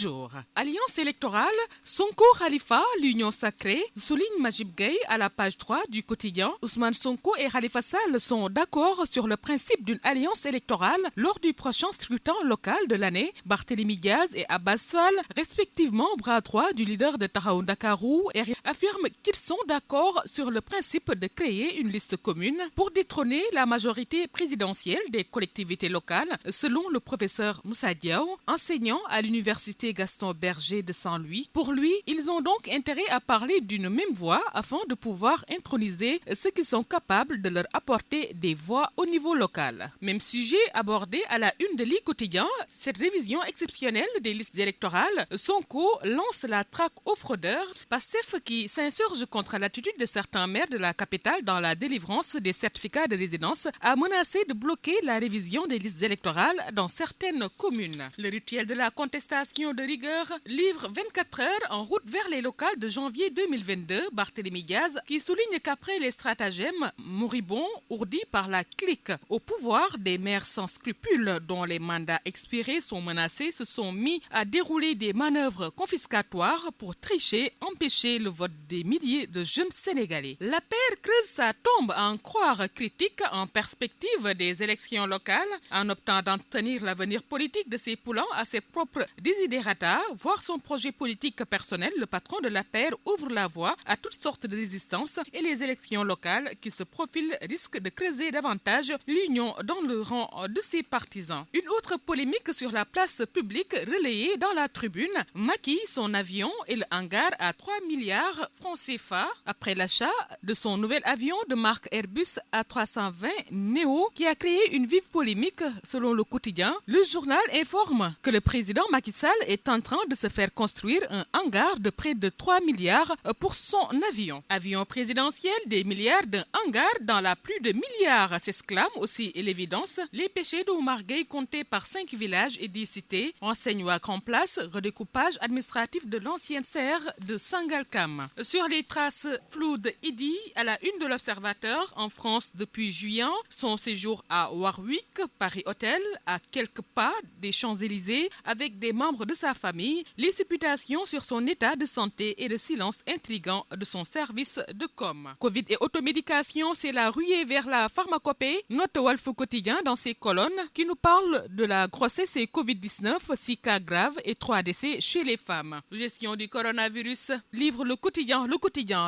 Bonjour. Alliance électorale, Sonko Khalifa, l'union sacrée, souligne Majib Gueye à la page 3 du quotidien. Ousmane Sonko et Khalifa Sall sont d'accord sur le principe d'une alliance électorale lors du prochain scrutin local de l'année. Barthélémy Diaz et Abbas Fall, respectivement bras droit du leader de Taxawu Ndakaru, affirment qu'ils sont d'accord sur le principe de créer une liste commune pour détrôner la majorité présidentielle des collectivités locales, selon le professeur Moussa Diaw, enseignant à l'université Gaston Berger de Saint-Louis. Pour lui, ils ont donc intérêt à parler d'une même voix afin de pouvoir introniser ceux qui sont capables de leur apporter des voix au niveau local. Même sujet abordé à la une de l'I quotidien, cette révision exceptionnelle des listes électorales. Sonko lance la traque aux fraudeurs. Pastef qui s'insurge contre l'attitude de certains maires de la capitale dans la délivrance des certificats de résidence a menacé de bloquer la révision des listes électorales dans certaines communes. Le rituel de la contestation de rigueur livre 24 heures en route vers les locales de janvier 2022. Barthélémy Diaz qui souligne qu'après les stratagèmes moribonds ourdis par la clique au pouvoir, des maires sans scrupules dont les mandats expirés sont menacés se sont mis à dérouler des manœuvres confiscatoires pour tricher, empêcher le vote des milliers de jeunes Sénégalais. La paire creuse sa tombe à en croire critique en perspective des élections locales, en optant d'en tenir l'avenir politique de ses poulains à ses propres desiderata, voire son projet politique personnel. Le patron de la paire ouvre la voie à toutes sortes de résistances et les élections locales qui se profilent risquent de creuser davantage l'union dans le rang de ses partisans. Une autre polémique sur la place publique relayée dans la tribune. Macky, son avion et le hangar à 3 milliards francs CFA après l'achat de son nouvel avion de marque Airbus A320 Neo qui a créé une vive polémique selon le quotidien. Le journal informe que le président Macky Sall est en train de se faire construire un hangar de près de 3 milliards pour son avion. Avion présidentiel, des milliards d'un hangar dans la plus de milliards, s'exclame aussi l'évidence. Les péchés d'Oumar Gueye comptés par 5 villages et 10 cités. Enseigne à grand place, redécoupage administratif de l'ancienne serre de Sangalkam. Sur les traces floues d'Idi à la une de l'Observateur en France depuis juillet, son séjour à Warwick, Paris Hôtel, à quelques pas des Champs-Élysées avec des membres de sa famille, les supputations sur son état de santé et le silence intrigant de son service de com. Covid et automédication, c'est la ruée vers la pharmacopée. Note Walf Quotidien dans ses colonnes qui nous parle de la grossesse et Covid-19, 6 cas graves et 3 décès chez les femmes. Gestion du coronavirus, livre le quotidien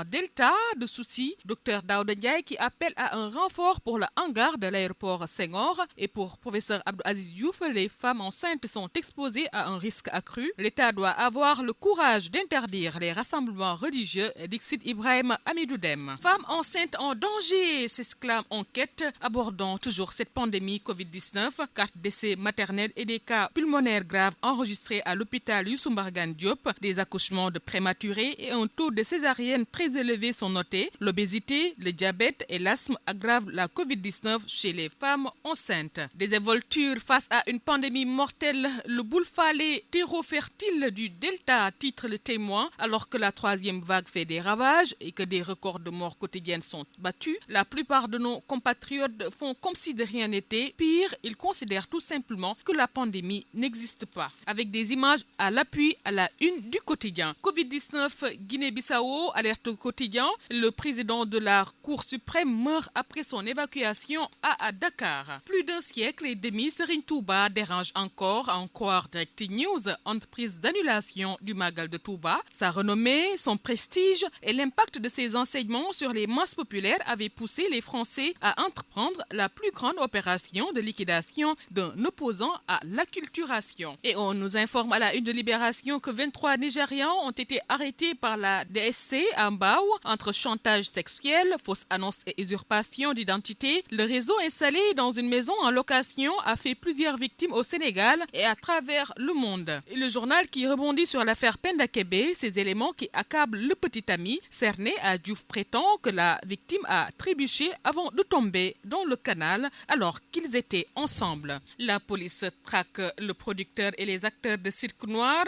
Delta de soucis. Dr Daouda Ndiaye qui appelle à un renfort pour le hangar de l'aéroport Senghor. Et pour professeur Abdou Aziz Diouf, les femmes enceintes sont exposées à un risque accru. L'État doit avoir le courage d'interdire les rassemblements religieux, dixit Ibrahim Amidoudem. Femmes enceintes en danger, s'exclame Enquête, abordant toujours cette pandémie Covid-19. 4 décès maternels et des cas pulmonaires graves enregistrés à l'hôpital Youssou Mbargane Diop. Des accouchements de prématurés et un taux de césarienne très élevé sont notés. L'obésité, le diabète et l'asthme aggravent la Covid-19 chez les femmes enceintes. Des dévoltures face à une pandémie mortelle, le boule-falé terreau fertile du Delta, titre Le Témoin, alors que la 3e vague fait des ravages et que des records de morts quotidiennes sont battus. La plupart de nos compatriotes font comme si de rien n'était. Pire, ils considèrent tout simplement que la pandémie n'existe pas. Avec des images à l'appui à la une du quotidien. Covid-19, Guinée-Bissau, alerte au quotidien. Le président de la Cour suprême meurt après son évacuation à Dakar. Plus d'un siècle et demi, Serigne Touba dérange encore à en croire Direct News, entreprise d'annulation du Magal de Touba. Sa renommée, son prestige et l'impact de ses enseignements sur les masses populaires avaient poussé les Français à entreprendre la plus grande opération de liquidation d'un opposant à l'acculturation. Et on nous informe à la une de Libération que 23 Nigérians ont été arrêtés par la DSC à Mbao entre chantage sexuel, fausse annonce et usurpation d'identité. Le réseau installé dans une maison en location a fait plusieurs victimes au Sénégal et à travers le monde. Et le journal qui rebondit sur l'affaire Penda Kébé, ces éléments qui accablent le petit ami cerné à Diouf prétend que la victime a trébuché avant de tomber dans le canal alors qu'ils étaient ensemble. La police traque le producteur et les acteurs de Cirque Noir.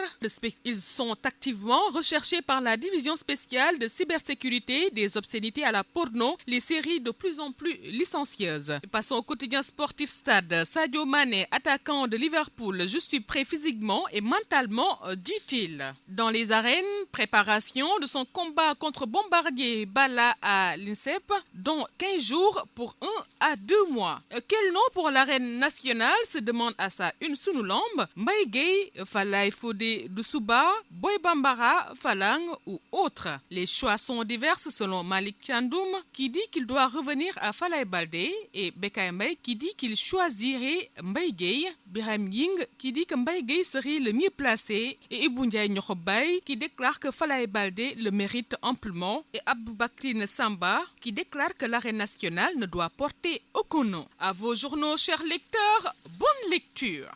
Ils sont activement recherchés par la division spéciale de cybersécurité des obscénités à la porno, les séries de plus en plus licencieuses. Passons au quotidien sportif Stade. Sadio Mané, attaquant de Liverpool, je suis prêt physiquement et mentalement, dit-il. Dans les arènes, préparation de son combat contre Bombardier Balla à l'INSEP, dans 15 jours pour 1 à 2 mois. Quel nom pour l'arène nationale, se demande à sa une sunu lamb, Mbaye Gueye, Falaye Fodé Doussouba, Boy Bambara, Falang ou autres. Les choix sont divers selon Malik Thiandoum qui dit qu'il doit revenir à Falaye Baldé et Bekay Mbaye qui dit qu'il choisirait Mbaye Gueye, Birame Ying qui dit que Mbaye Gueye serait le mieux placé et Ibou Ndiaye Niokhobaye qui déclare que Falaye Baldé le mérite amplement et Aboubakrine Samba qui déclare que l'arène nationale ne doit porter aucun nom. À vos journaux, chers lecteurs, bonne lecture.